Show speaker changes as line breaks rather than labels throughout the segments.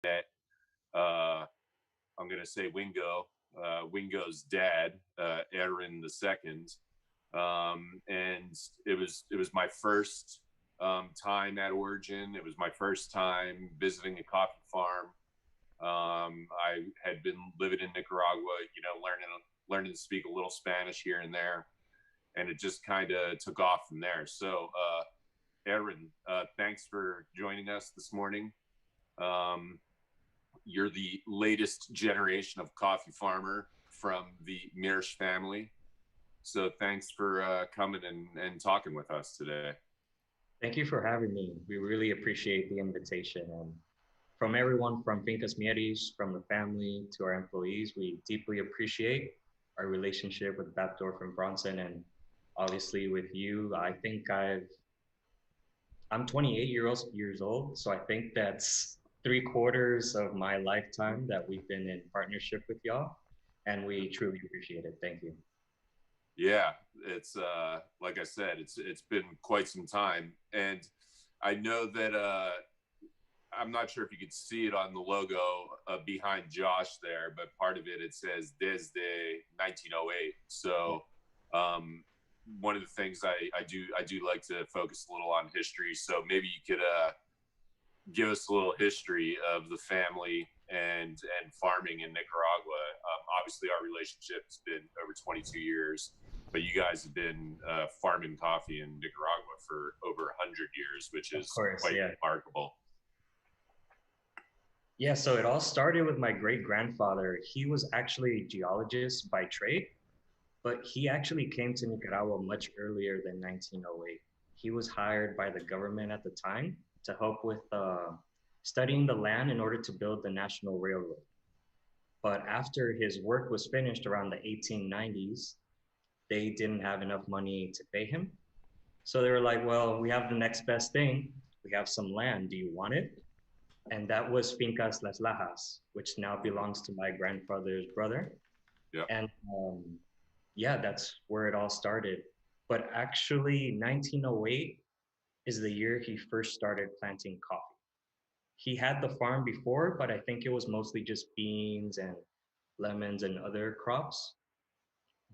That I'm going to say Wingo's dad, Aaron the second, and it was my first time at Origin. It was my first time visiting a coffee farm. I had been living in Nicaragua, learning to speak a little Spanish here and there, and it just kind of took off from there. So, Aaron, thanks for joining us this morning. Um, you're the latest generation of coffee farmer from the Mierisch family. So thanks for coming and talking with us today.
Thank you for having me. We really appreciate the invitation. And from everyone from Fincas Mierisch, from the family to our employees, we deeply appreciate our relationship with Batdorf and Bronson. And obviously with you, I'm 28 years old. So I think that's 3/4 of my lifetime that we've been in partnership with y'all. And we truly appreciate it. Thank you.
Yeah, it's like I said, it's been quite some time, and I know that I'm not sure if you could see it on the logo behind Josh there, but part of it says Desde 1908. So one of the things I do like to focus a little on history. So maybe you could give us a little history of the family and farming in Nicaragua. Obviously, our relationship has been over 22 years, but you guys have been farming coffee in Nicaragua for over 100 years, which
Of
is
course,
quite
yeah.
remarkable.
Yeah, so it all started with my great grandfather. He was actually a geologist by trade, but he actually came to Nicaragua much earlier than 1908. He was hired by the government at the time to help with studying the land in order to build the National Railroad. But after his work was finished around the 1890s, they didn't have enough money to pay him. So they were like, well, we have the next best thing. We have some land. Do you want it? And that was Fincas Las Lajas, which now belongs to my grandfather's brother.
Yeah.
And yeah, that's where it all started. But actually, 1908 is the year he first started planting coffee. He had the farm before, but I think it was mostly just beans and lemons and other crops.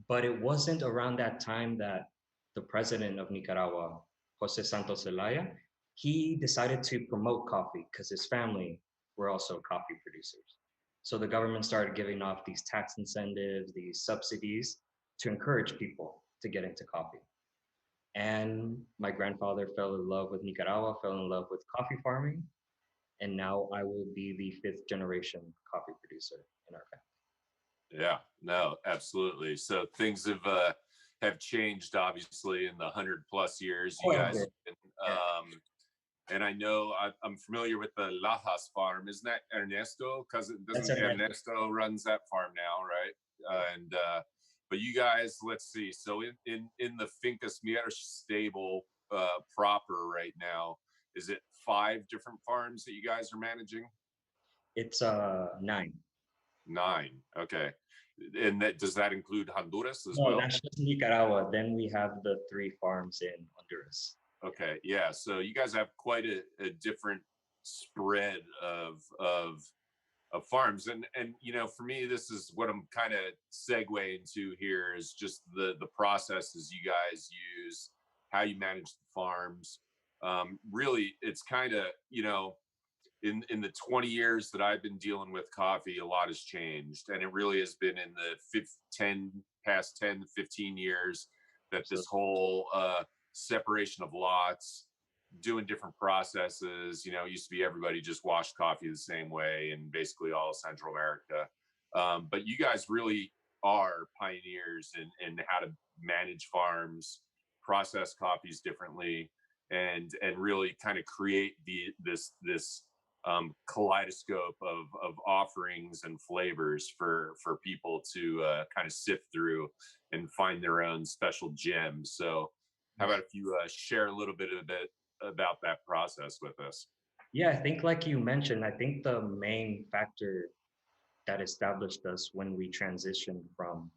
But it wasn't around that time that the president of Nicaragua, Jose Santos Zelaya, he decided to promote coffee because his family were also coffee producers. So the government started giving off these tax incentives, these subsidies to encourage people to get into coffee. And my grandfather fell in love with Nicaragua, fell in love with coffee farming, and now I will be the fifth generation coffee producer in our family.
Yeah, no, absolutely. So things have changed obviously in the 100 plus years you
Oh,
guys
okay.
have been.
Yeah,
And I know I'm familiar with the Lajas farm. Isn't that Ernesto? Because
that's
doesn't
Ernesto.
Ernesto runs that farm now, right? And but you guys, let's see. So in the Fincas Mierisch stable proper right now, is it 5 different farms that you guys are managing?
It's nine.
9. Okay. And that does that include Honduras as
No,
well?
that's just Nicaragua. Then we have the three farms in Honduras.
Okay, yeah. So you guys have quite a different spread of farms, and for me, this is what I'm kind of segueing to here is just the processes you guys use, how you manage the farms. Really, it's kind of in the 20 years that I've been dealing with coffee, a lot has changed. And it really has been in the 10 to 15 years that
So
this whole separation of lots, doing different processes, it used to be everybody just washed coffee the same way in basically all of Central America. But you guys really are pioneers in how to manage farms, process coffees differently, and really kind of create this kaleidoscope of offerings and flavors for people to kind of sift through and find their own special gems. So, how about if you share a little bit about that process with us?
yeah, I think like you mentioned, I think the main factor that established us when we transitioned from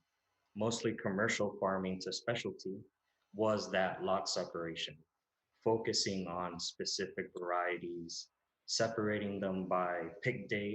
mostly commercial farming to specialty was that lot separation, focusing on specific varieties, separating them by pick date